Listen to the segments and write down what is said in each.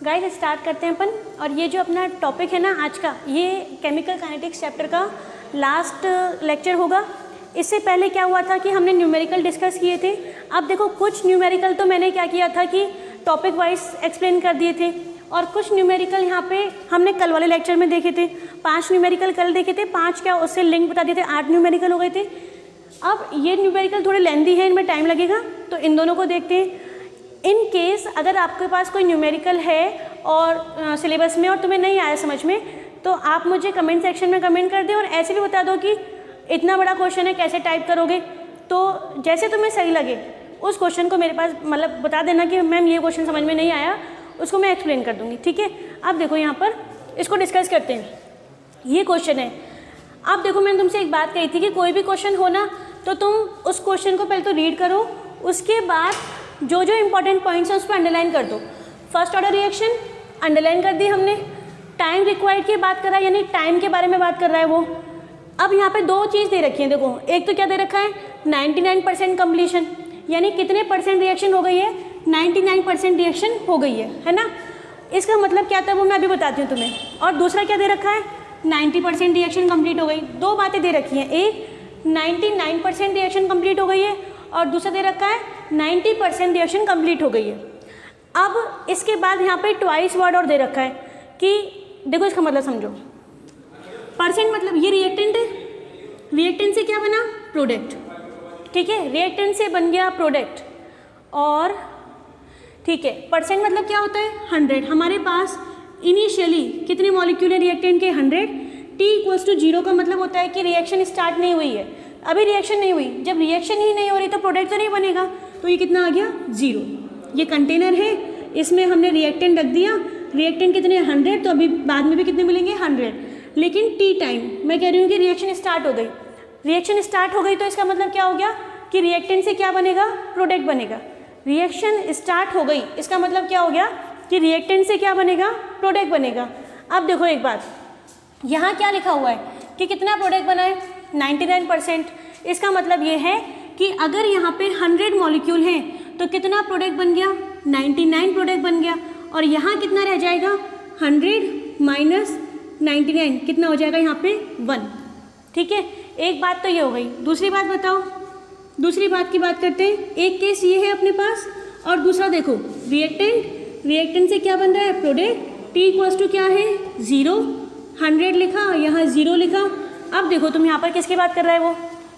Guys start करते हैं अपन। और ये जो अपना टॉपिक है ना आज का, ये केमिकल काइनेटिक्स चैप्टर का लास्ट लेक्चर होगा। इससे पहले क्या हुआ था कि हमने न्यूमेरिकल डिस्कस किए थे। अब देखो कुछ न्यूमेरिकल तो मैंने क्या किया था कि टॉपिक वाइज एक्सप्लेन कर दिए थे, और कुछ न्यूमेरिकल यहाँ पे हमने कल वाले लेक्चर में देखे थे। 5 न्यूमेरिकल कल देखे थे, 5 क्या उससे लिंक बता दिए थे, 8 न्यूमेरिकल हो गए थे। अब ये न्यूमेरिकल थोड़े लेंदी है, इनमें टाइम लगेगा, तो इन दोनों को देखते हैं। इन केस अगर आपके पास कोई न्यूमेरिकल है और सिलेबस में और तुम्हें नहीं आया समझ में, तो आप मुझे कमेंट सेक्शन में कमेंट कर दें और ऐसे भी बता दो कि इतना बड़ा क्वेश्चन है कैसे टाइप करोगे। तो जैसे तुम्हें सही लगे उस क्वेश्चन को मेरे पास मतलब बता देना कि मैम ये क्वेश्चन समझ में नहीं आया, उसको मैं एक्सप्लेन कर दूँगी, ठीक है। अब देखो यहाँ पर इसको डिस्कस करते हैं। ये क्वेश्चन है। अब देखो मैंने तुमसे एक बात कही थी कि कोई भी क्वेश्चन हो ना तो तुम उस क्वेश्चन को पहले तो रीड करो, उसके बाद जो जो इंपॉर्टेंट पॉइंट्स हैं उस पर अंडरलाइन कर दो। फर्स्ट ऑर्डर रिएक्शन अंडरलाइन कर दी हमने। टाइम रिक्वायर्ड की बात कर रहा है, यानी टाइम के बारे में बात कर रहा है वो। अब यहाँ पे 2 चीज़ दे रखी है, देखो एक तो क्या दे रखा है 99% कम्प्लीशन, यानी कितने परसेंट रिएक्शन हो गई है, 99% रिएक्शन हो गई है ना। इसका मतलब क्या था वो मैं अभी बताती हूँ तुम्हें। और दूसरा क्या दे रखा है 90% रिएक्शन कंप्लीट हो गई। 2 बातें दे रखी हैं, एक 99% रिएक्शन कंप्लीट हो गई है और दूसरा दे रखा है 90% रिएक्शन कंप्लीट हो गई है। अब इसके बाद यहाँ पे ट्वाइस वर्ड और दे रखा है कि देखो इसका मतलब समझो। परसेंट मतलब ये रिएक्टेंट है, रिएक्टेंट से क्या बना प्रोडक्ट, ठीक है, रिएक्टेंट से बन गया प्रोडक्ट। और ठीक है, परसेंट मतलब क्या होता है 100। हमारे पास इनिशियली कितने मॉलिक्यूल है रिएक्टेंट के 100। t=0 का मतलब होता है कि रिएक्शन स्टार्ट नहीं हुई है, अभी रिएक्शन नहीं हुई। जब रिएक्शन ही नहीं हो रही तो प्रोडक्ट तो नहीं बनेगा, तो ये कितना आ गया 0। ये कंटेनर है, इसमें हमने रिएक्टेंट रख दिया। रिएक्टेंट कितने 100, तो अभी बाद में भी कितने मिलेंगे 100। लेकिन टी टाइम मैं कह रही हूँ कि रिएक्शन स्टार्ट हो गई। रिएक्शन स्टार्ट हो गई तो इसका मतलब क्या हो गया कि रिएक्टेंट से क्या बनेगा प्रोडक्ट बनेगा। रिएक्शन स्टार्ट हो गई इसका मतलब क्या हो गया कि रिएक्टेंट से क्या बनेगा प्रोडक्ट बनेगा। अब देखो एक बात, यहाँ क्या लिखा हुआ है कि कितना प्रोडक्ट बना है 99%। इसका मतलब ये है कि अगर यहाँ पे 100 मॉलिक्यूल हैं तो कितना प्रोडक्ट बन गया 99 प्रोडक्ट बन गया। और यहाँ कितना रह जाएगा 100 - 99 कितना हो जाएगा यहाँ पे 1, ठीक है। एक बात तो ये हो गई। दूसरी बात बताओ, दूसरी बात की बात करते हैं। एक केस ये है अपने पास और दूसरा देखो रिएक्टेंट, रिएक्टेंट से क्या बन रहा है प्रोडक्ट। t क्या है 0, 100 लिखा, यहाँ 0 लिखा। अब देखो तुम यहाँ पर किसकी बात कर रहा है वो,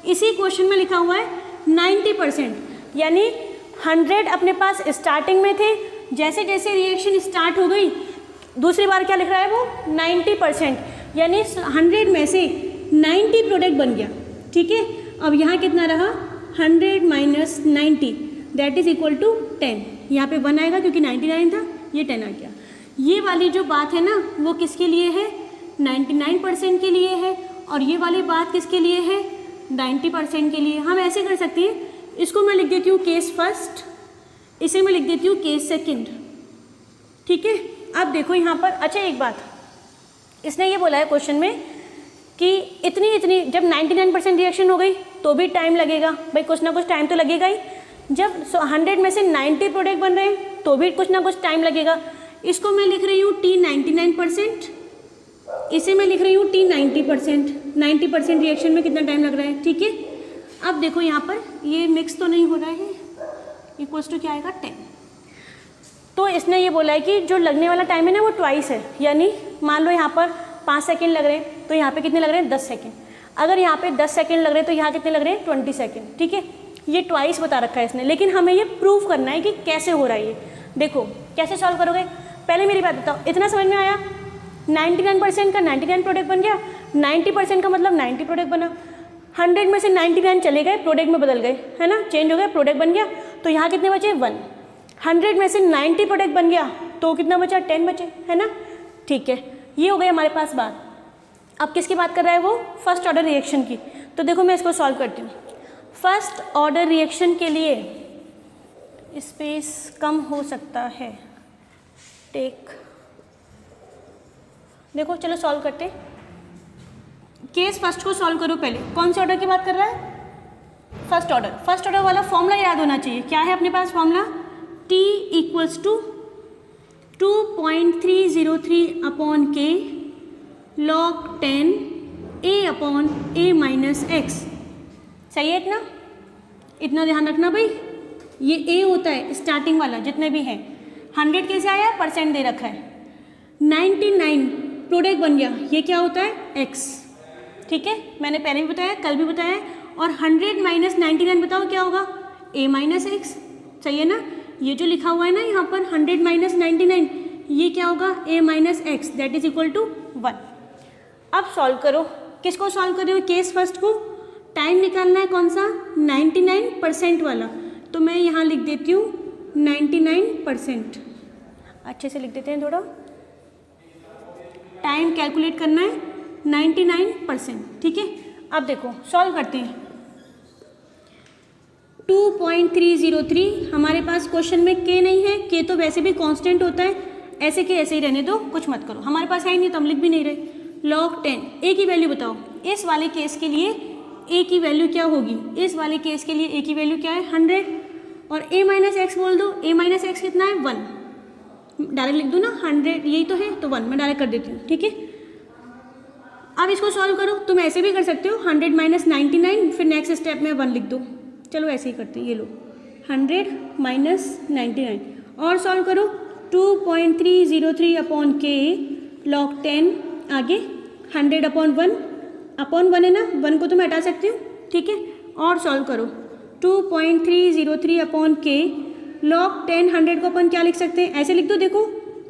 इसी क्वेश्चन में लिखा हुआ है 90%, यानी 100 अपने पास स्टार्टिंग में थे, जैसे जैसे रिएक्शन स्टार्ट हो गई दूसरी बार क्या लिख रहा है वो 90%, यानी 100 में से 90 प्रोडक्ट बन गया, ठीक है। अब यहाँ कितना रहा 100 - 90 दैट इज इक्वल टू 10। यहाँ पे 1 आएगा क्योंकि 99 था, ये 10 आ गया। ये वाली जो बात है ना वो किसके लिए है 99% के लिए है, और ये वाली बात किसके लिए है 90% के लिए। हम ऐसे कर सकते हैं, इसको मैं लिख देती हूँ केस फर्स्ट, इसे मैं लिख देती हूँ केस सेकंड, ठीक है। अब देखो यहाँ पर अच्छा एक बात, इसने ये बोला है क्वेश्चन में कि इतनी जब 99% रिएक्शन हो गई तो भी टाइम लगेगा, भाई कुछ ना कुछ टाइम तो लगेगा ही। जब 100 में से 90 प्रोडक्ट बन रहे हैं तो भी कुछ ना कुछ टाइम लगेगा। इसको मैं लिख रही हूँ t 99%, इसे मैं लिख रही हूँ t 90%। 90% रिएक्शन में कितना टाइम लग रहा है, ठीक है। अब देखो यहाँ पर ये मिक्स तो नहीं हो रहा है, इक्वल्स टू क्या आएगा 10। तो इसने ये बोला है कि जो लगने वाला टाइम है ना वो ट्वाइस है, यानी मान लो यहाँ पर 5 सेकेंड लग रहे हैं तो यहाँ पे कितने लग रहे हैं 10 सेकेंड। अगर यहाँ पे 10 सेकेंड लग रहे हैं तो यहाँ कितने लग रहे हैं 20 सेकेंड, ठीक है। ये ट्वाइस बता रखा है इसने, लेकिन हमें ये प्रूव करना है कि कैसे हो रहा है ये। देखो कैसे सॉल्व करोगे, पहले मेरी बात बताओ, इतना समझ में आया 99% का 99 प्रोडक्ट बन गया, 90% का मतलब 90 प्रोडक्ट बना। 100 में से 99 चले गए, प्रोडक्ट में बदल गए, है ना, चेंज हो गया, प्रोडक्ट बन गया। तो यहाँ कितने बचे 1। 100 में से 90 प्रोडक्ट बन गया तो कितना बचा 10 बचे, है ना, ठीक है। ये हो गई हमारे पास बात। अब किसकी बात कर रहा है वो फर्स्ट ऑर्डर रिएक्शन की। तो देखो मैं इसको सॉल्व करती हूँ। फर्स्ट ऑर्डर रिएक्शन के लिए स्पेस कम हो सकता है, टेक, देखो चलो सॉल्व करते। केस फर्स्ट को सॉल्व करो पहले। कौन से ऑर्डर की बात कर रहा है फर्स्ट ऑर्डर। फर्स्ट ऑर्डर वाला फॉर्मूला याद होना चाहिए। क्या है अपने पास फॉर्मूला, t = 2 2.303 अपॉन के log 10 a upon a minus x. सही है इतना? इतना ध्यान रखना भाई, ये a होता है स्टार्टिंग वाला जितने भी हैं। 100 कैसे आया? परसेंट दे रखा है। 99 प्रोडक्ट बन गया, ये क्या होता है? x। ठीक है, मैंने पहले भी बताया, कल भी बताया। और 100 माइनस 99 बताओ क्या होगा? a minus x. सही है ना? ये जो लिखा हुआ है ना यहाँ पर 100 माइनस 99, ये क्या होगा? a minus X, that is equal to 1। अब सॉल्व करो। किसको सॉल्व कर रहे हो? केस फर्स्ट को। टाइम निकालना है कौन सा? 99% वाला। तो मैं यहाँ लिख देती हूँ 99%। अच्छे से लिख देते हैं थोड़ा। टाइम कैलकुलेट करना है 99%। ठीक है, अब देखो सॉल्व करते हैं। 2.303 हमारे पास क्वेश्चन में k नहीं है, k तो वैसे भी कांस्टेंट होता है, ऐसे के ऐसे ही रहने दो, कुछ मत करो। हमारे पास है ही नहीं तो हम लिख भी नहीं रहे। log 10 a की वैल्यू बताओ। इस वाले केस के लिए a की वैल्यू क्या होगी? इस वाले केस के लिए a की वैल्यू क्या है? 100। और a माइनस एक्स बोल दो। a माइनस एक्स कितना है? 1। डायरेक्ट लिख दो ना, 100 यही तो है, तो 1 मैं डायरेक्ट कर देती हूँ। ठीक है, अब इसको सॉल्व करो। तुम ऐसे भी कर सकते हो, 100 माइनस 99, फिर नेक्स्ट स्टेप में 1 लिख दो। चलो ऐसे ही करते हैं, ये लो 100 माइनस 99 और सॉल्व करो। 2.303 अपॉन के log 10 आगे 100 अपॉन 1 है ना, 1 को तो मैं हटा सकती हूँ। ठीक है, और सॉल्व करो। 2.303 अपॉन के log 10 100 को अपन क्या लिख सकते हैं? ऐसे लिख दो, देखो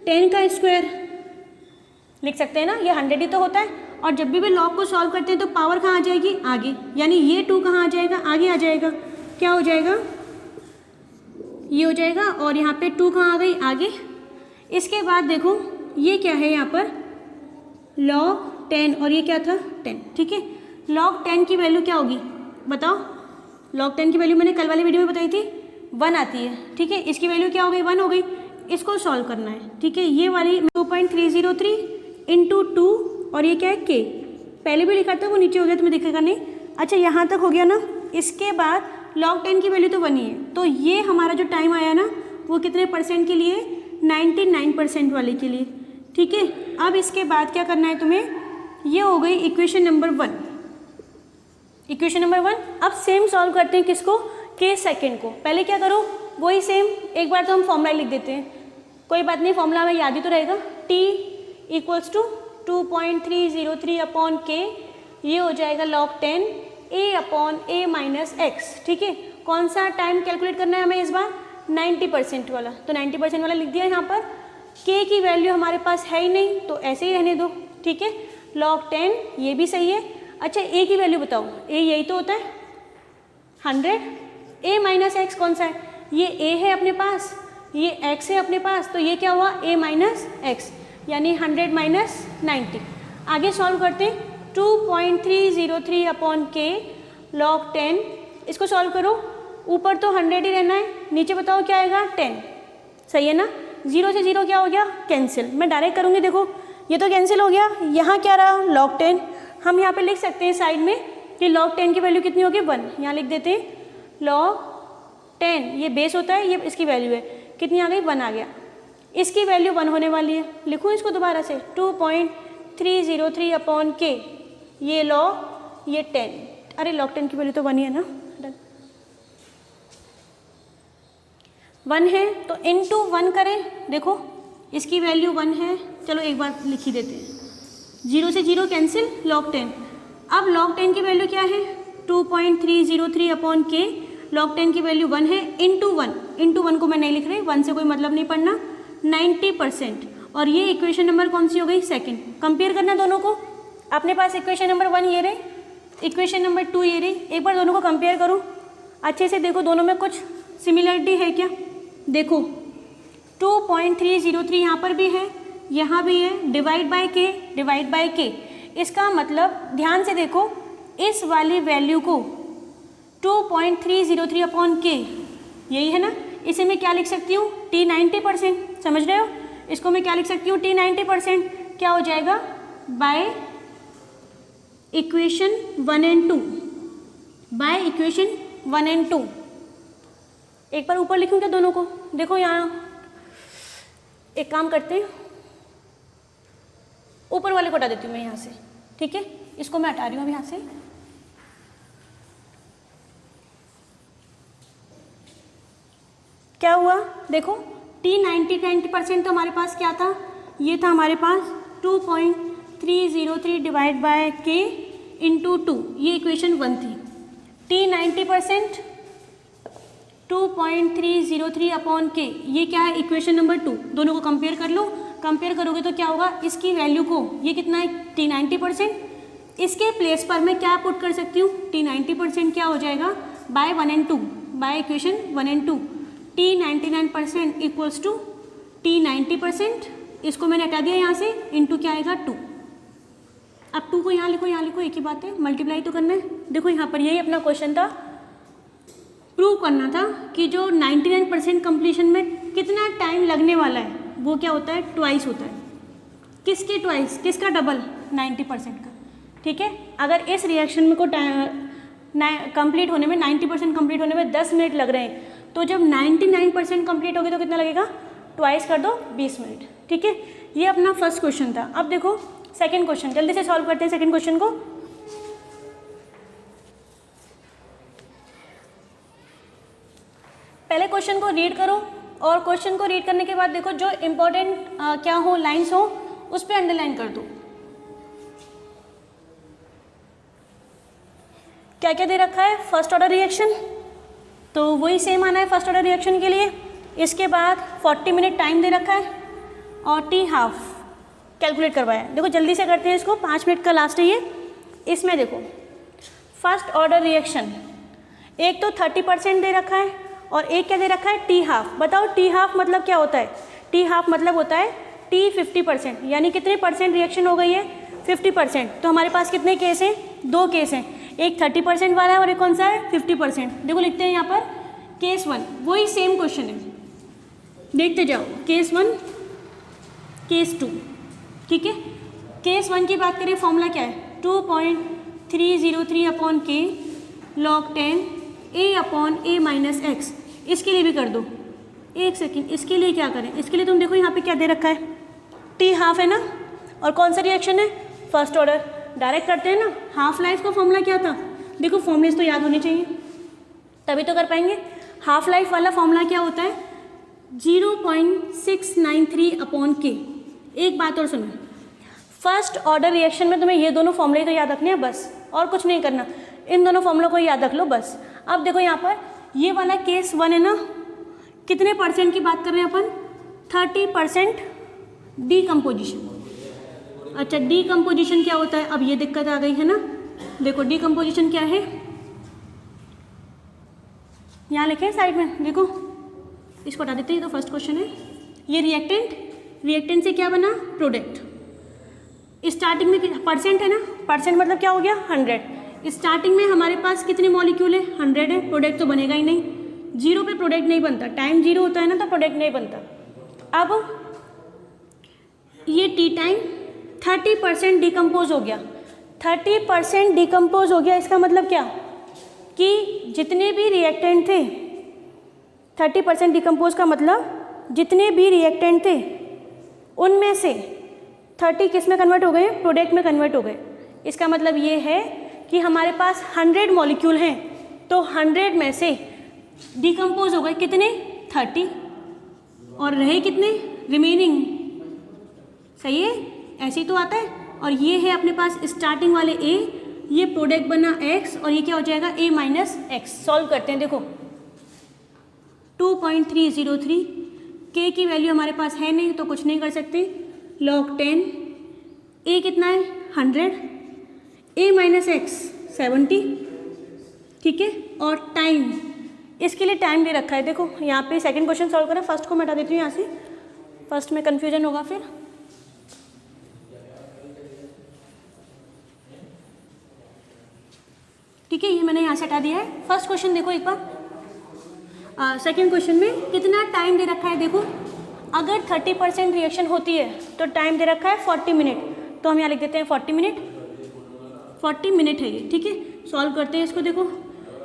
10 का स्क्वायर लिख सकते हैं ना, ये 100 ही तो होता है। और जब भी log को सॉल्व करते हैं तो पावर कहाँ आ जाएगी? आगे, यानी ये 2 कहाँ आ जाएगा? आगे आ जाएगा। क्या हो जाएगा? ये हो जाएगा। और यहाँ पे 2 कहाँ आ गई? आगे। इसके बाद देखो ये क्या है यहाँ पर? log 10 और ये क्या था? 10। ठीक है, log 10 की वैल्यू क्या होगी बताओ? log 10 की वैल्यू मैंने कल वाले वीडियो में बताई थी, 1 आती है। ठीक है, इसकी वैल्यू क्या हो गई? 1 हो गई। इसको सॉल्व करना है। ठीक है, ये वाली 2.303 इंटू 2 और ये क्या है? k। पहले भी लिखा था, वो नीचे हो गया, तुम्हें दिखेगा नहीं। अच्छा, यहाँ तक हो गया ना। इसके बाद log 10 की वैल्यू तो 1 ही है, तो ये हमारा जो टाइम आया ना वो कितने परसेंट के लिए? 99% वाले के लिए। ठीक है, अब इसके बाद क्या करना है तुम्हें? ये हो गई इक्वेशन नंबर 1। Equation number 1। अब सेम सॉल्व करते हैं किसको? के सेकेंड को। पहले क्या करो? वही सेम, एक बार तो हम फॉर्मूला लिख देते हैं, कोई बात नहीं, फॉर्मूला हमें याद ही तो रहेगा। t इक्वल्स टू 2.303 अपॉन के, ये हो जाएगा log 10 a upon a minus x. ठीक है, कौन सा टाइम कैलकुलेट करना है हमें इस बार? 90% वाला। तो 90% वाला लिख दिया यहाँ पर। k की वैल्यू हमारे पास है ही नहीं, तो ऐसे ही रहने दो। ठीक है, log 10 ये भी सही है। अच्छा, a की वैल्यू बताओ। a यही तो होता है 100। a माइनस एक्स कौन सा है? ये a है अपने पास, ये x है अपने पास, तो ये क्या हुआ? a माइनस एक्स, यानी 100 माइनस 90। आगे सॉल्व करते हैं। 2.303 अपॉन के log 10, इसको सॉल्व करो। ऊपर तो 100 ही रहना है, नीचे बताओ क्या आएगा? 10। सही है ना? 0 से 0 क्या हो गया? कैंसिल। मैं डायरेक्ट करूँगी, देखो ये तो कैंसिल हो गया। यहाँ क्या रहा? log 10। हम यहाँ पे लिख सकते हैं साइड में कि log 10 की वैल्यू कितनी होगी? 1। यहाँ लिख देते हैं log 10, ये बेस होता है, ये इसकी वैल्यू है, कितनी आ गई? 1 आ गया। इसकी वैल्यू 1 होने वाली है। लिखूँ इसको दोबारा से? 2.303 अपॉन के, ये log, ये 10। अरे log 10 की वैल्यू तो 1 ही है ना, 1 है, तो इंटू 1 करें। देखो इसकी वैल्यू 1 है, चलो एक बार लिख ही देते हैं। 0 से 0 कैंसिल, log 10। अब log 10 की वैल्यू क्या है? 2.303 अपॉन के, log 10 की वैल्यू 1 है, इंटू 1। इंटू 1 को मैं नहीं लिख रही, 1 से कोई मतलब नहीं पड़ना। 90%। और ये इक्वेशन नंबर कौन सी हो गई? सेकंड। कंपेयर करना दोनों को। अपने पास इक्वेशन नंबर 1 ये रही, इक्वेशन नंबर 2 ये रही। एक बार दोनों को कंपेयर करो अच्छे से, देखो दोनों में कुछ सिमिलरिटी है क्या? देखो 2.303 यहाँ पर भी है, यहाँ भी है, डिवाइड बाय के। इसका मतलब ध्यान से देखो, इस वाली वैल्यू को 2.303 अपॉन के, यही है ना, इसे मैं क्या लिख सकती हूँ? t 90%। समझ रहे हो? इसको मैं क्या लिख सकती हूँ? t 90%। क्या हो जाएगा? Bye equation 1 and 2, by equation 1 and 2। एक बार ऊपर लिखूँ क्या दोनों को? देखो यहाँ एक काम करते हैं, ऊपर वाले को हटा देती हूँ मैं यहाँ से, ठीक है, इसको मैं हटा रही हूँ अब यहाँ से। क्या हुआ देखो, टी 90% तो हमारे पास क्या था, ये था हमारे पास 2.303 डिवाइड बाय के इंटू 2, ये इक्वेशन 1 थी। टी 90% 2.303 अपॉन के, ये क्या है इक्वेशन नंबर 2। दोनों को कंपेयर कर लो, कंपेयर करोगे तो क्या होगा, इसकी वैल्यू को, ये कितना है टी 90%, इसके प्लेस पर मैं क्या पुट कर सकती हूँ, टी 90% क्या हो जाएगा by 1 and 2, by equation 1 and 2, T 99% equals to T 90%, इसको मैंने हटा दिया यहाँ से, इंटू क्या आएगा 2। अब 2 को यहाँ लिखो, यहाँ लिखो, एक ही बात है, मल्टीप्लाई तो करना है। देखो यहाँ पर यही अपना क्वेश्चन था, प्रूव करना था कि जो 99% कंप्लीशन में कितना टाइम लगने वाला है वो क्या होता है, ट्वाइस होता है। किसके ट्वाइस, किसका डबल, 90% का, ठीक है। अगर इस रिएक्शन में को कंप्लीट होने में 90% कंप्लीट होने में 10 मिनट लग रहे हैं, तो जब 99% कंप्लीट होगी तो कितना लगेगा, ट्वाइस कर दो 20 मिनट, ठीक है। ये अपना फर्स्ट क्वेश्चन था। अब देखो सेकंड क्वेश्चन, जल्दी से सॉल्व करते हैं सेकंड क्वेश्चन को। पहले क्वेश्चन को रीड करो और क्वेश्चन को रीड करने के बाद देखो जो इंपॉर्टेंट क्या हो, लाइंस हो, उस पर अंडरलाइन कर दो। क्या क्या दे रखा है, फर्स्ट ऑर्डर रिएक्शन, तो वही सेम आना है फर्स्ट ऑर्डर रिएक्शन के लिए। इसके बाद 40 मिनट टाइम दे रखा है और टी हाफ कैलकुलेट करवाया है। देखो जल्दी से करते हैं इसको, 5 मिनट का लास्ट है ये। इसमें देखो फर्स्ट ऑर्डर रिएक्शन, एक तो 30% दे रखा है और एक क्या दे रखा है, टी हाफ। बताओ टी हाफ मतलब क्या होता है, टी हाफ मतलब होता है टी 50%, यानी कितने परसेंट रिएक्शन हो गई है, 50%। तो हमारे पास कितने केस हैं, 2 केस हैं, एक 30% वाला है और एक कौन सा है, 50%। देखो लिखते हैं यहाँ पर केस 1, वही सेम क्वेश्चन है, देखते जाओ, केस 1 केस 2, ठीक है। केस 1 की बात करें, फॉर्मूला क्या है, 2.303 अपॉन के log 10 a upon a minus x. इसके लिए भी कर दो, एक सेकेंड, इसके लिए क्या करें, इसके लिए तुम देखो यहाँ पे क्या दे रखा है, टी हाफ है ना, और कौन सा रिएक्शन है, फर्स्ट ऑर्डर। डायरेक्ट करते हैं ना, हाफ लाइफ का फॉर्मूला क्या था, देखो फॉर्मूलेस तो याद होने चाहिए तभी तो कर पाएंगे। हाफ लाइफ वाला फॉर्मूला क्या होता है, 0.693 अपॉन के। एक बात और सुनो, फर्स्ट ऑर्डर रिएक्शन में तुम्हें ये दोनों फॉर्मूले तो याद रखने हैं बस, और कुछ नहीं करना, इन दोनों फॉर्मूलों को याद रख लो बस। अब देखो यहाँ पर ये वाला केस 1 है ना, कितने परसेंट की बात कर रहे हैं अपन, 30% डीकम्पोजिशन। अच्छा डीकम्पोजिशन क्या होता है, अब ये दिक्कत आ गई है ना, देखो डीकम्पोजिशन क्या है, यहाँ लिखे साइड में, देखो इसको हटा देते हैं, तो फर्स्ट क्वेश्चन है। ये रिएक्टेंट, रिएक्टेंट से क्या बना, प्रोडक्ट। स्टार्टिंग में परसेंट है ना, परसेंट मतलब क्या हो गया, 100। स्टार्टिंग में हमारे पास कितने मॉलिक्यूल है, 100 है, प्रोडक्ट तो बनेगा ही नहीं, 0 पे प्रोडक्ट नहीं बनता, टाइम 0 होता है ना तो प्रोडक्ट नहीं बनता। अब ये टी टाइम 30% डिकम्पोज हो गया, 30% डिकम्पोज हो गया, इसका मतलब क्या कि जितने भी रिएक्टेंट थे, 30% डिकम्पोज का मतलब जितने भी रिएक्टेंट थे उनमें से 30 किस में कन्वर्ट हो गए, प्रोडक्ट में कन्वर्ट हो गए। इसका मतलब ये है कि हमारे पास 100 मॉलिक्यूल हैं, तो 100 में से डिकम्पोज हो गए कितने, 30, और रहे कितने, रिमेनिंग। सही है, ऐसे ही तो आता है। और ये है अपने पास स्टार्टिंग वाले A, ये प्रोडक्ट बना X और ये क्या हो जाएगा, A माइनस एक्स। सॉल्व करते हैं, देखो 2.303, K की वैल्यू हमारे पास है नहीं तो कुछ नहीं कर सकते, log 10, A कितना है 100, A माइनस एक्स 70, ठीक है। और टाइम, इसके लिए टाइम दे रखा है, देखो यहाँ पे सेकंड क्वेश्चन सॉल्व करें, फर्स्ट को मैं हटा देती हूँ यहाँ से, फर्स्ट में कन्फ्यूजन होगा फिर। ठीक है, ये मैंने यहाँ से हटा दिया है। फर्स्ट क्वेश्चन देखो एक बार, सेकंड क्वेश्चन में कितना टाइम दे रखा है, देखो अगर 30% रिएक्शन होती है तो टाइम दे रखा है 40 मिनट, तो हम यहाँ लिख देते हैं 40 मिनट, 40 मिनट है ये, ठीक है। सॉल्व करते हैं इसको, देखो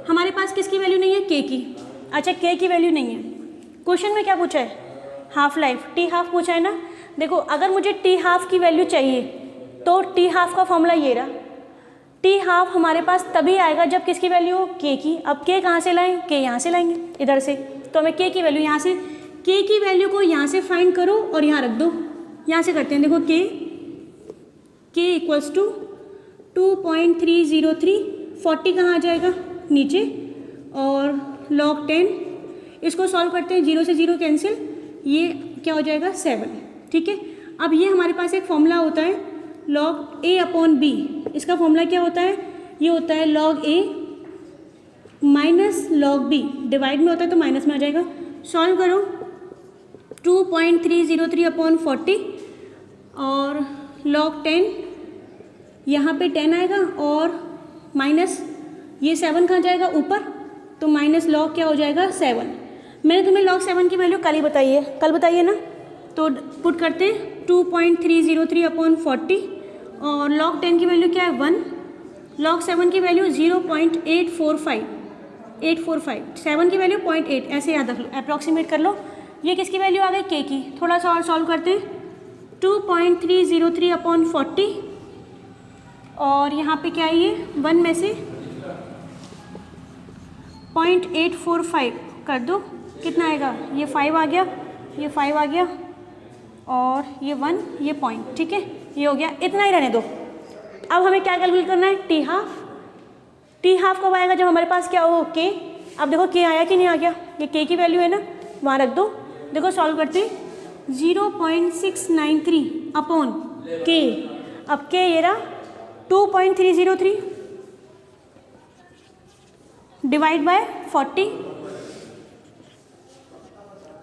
हमारे पास किसकी वैल्यू नहीं है, के की। अच्छा के की वैल्यू नहीं है, क्वेश्चन में क्या पूछा है, हाफ लाइफ, टी हाफ पूछा है ना। देखो अगर मुझे टी हाफ की वैल्यू चाहिए, तो टी हाफ का फॉर्मूला ये रहा। टी हाफ हमारे पास तभी आएगा जब किसकी वैल्यू हो, के की। अब के कहाँ से लाएं, के यहाँ से लाएंगे इधर से, तो हमें के की वैल्यू यहाँ से, के की वैल्यू को यहाँ से फाइंड करो और यहाँ रख दो। यहाँ से करते हैं, देखो के इक्वल्स टू 2.303, 40 कहाँ आ जाएगा नीचे, और log 10, इसको सॉल्व करते हैं, 0 से 0 कैंसिल, ये क्या हो जाएगा 7। ठीक है, अब ये हमारे पास एक फॉर्मूला होता है log a अपॉन b। इसका फॉर्मूला क्या होता है, ये होता है log a minus log b, divide में होता है तो माइनस में आ जाएगा। सॉल्व करो, 2.303 अपॉन 40 और log 10, यहाँ पे 10 आएगा और माइनस ये 7 कहाँ जाएगा ऊपर, तो माइनस log क्या हो जाएगा 7। मैंने तुम्हें log 7 की वैल्यू कल ही बताई है, कल बताइए ना, तो पुट करते हैं 2.303 अपॉन 40 और log 10 की वैल्यू क्या है 1, log 7 की वैल्यू 0.845, 7 की वैल्यू 0.8, ऐसे याद रख लो, अप्रॉक्सीमेट कर लो। ये किसकी वैल्यू आ गई, के की। थोड़ा सा और सॉल्व करते हैं, 2.303 अपॉन 40 और यहाँ पे क्या है ये 1 में से 0.845 कर दो, कितना आएगा, ये 5 आ गया, ये 5 आ गया और ये 1, ये पॉइंट। ठीक है, ये हो गया, इतना ही रहने दो। अब हमें क्या कैलकुलेट करना है, टी हाफ। टी हाफ कब आएगा, जब हमारे पास क्या हो, के। अब देखो के आया कि नहीं आ गया, ये के की वैल्यू है ना, वहाँ रख दो। देखो सॉल्व करते, 0.693 अपॉन के, अब के ये रहा 2.303 डिवाइड बाय 40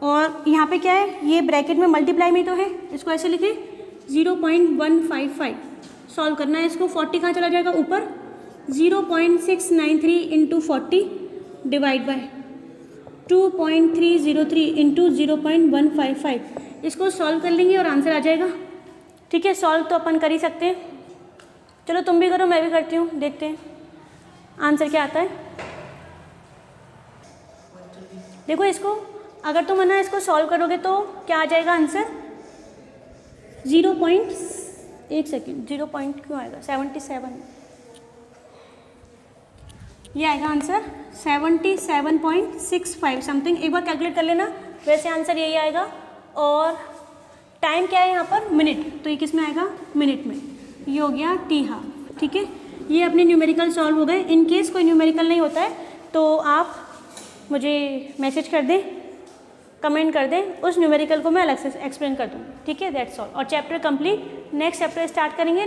और यहाँ पे क्या है, ये ब्रैकेट में मल्टीप्लाई में तो है, इसको ऐसे लिखे 0.155। सॉल्व करना है इसको, 40 कहाँ चला जाएगा ऊपर, 0.693 इंटू 40 डिवाइड बाय 2.303 इंटू 0.155। इसको सॉल्व कर लेंगे और आंसर आ जाएगा। ठीक है, सॉल्व तो अपन कर ही सकते हैं, चलो तुम भी करो, मैं भी करती हूँ, देखते हैं आंसर क्या आता है। देखो इसको, अगर तुम है ना इसको सॉल्व करोगे तो क्या आ जाएगा आंसर, 0 पॉइंट क्यों आएगा 77, ये आएगा आंसर 77.65 समथिंग। एक बार कैलकुलेट कर लेना, वैसे आंसर यही आएगा। और टाइम क्या है यहाँ पर, मिनट, तो ये किस में आएगा, मिनट में। ये हो गया टी हाफ। ठीक है, ये अपने न्यूमेरिकल सॉल्व हो गए। इन केस कोई न्यूमेरिकल नहीं होता है तो आप मुझे मैसेज कर दें, कमेंट कर दें, उस न्यूमेरिकल को मैं अलग से एक्सप्लेन कर दूँगी। ठीक है, दैट्स ऑल। और chapter complete, next chapter start करेंगे।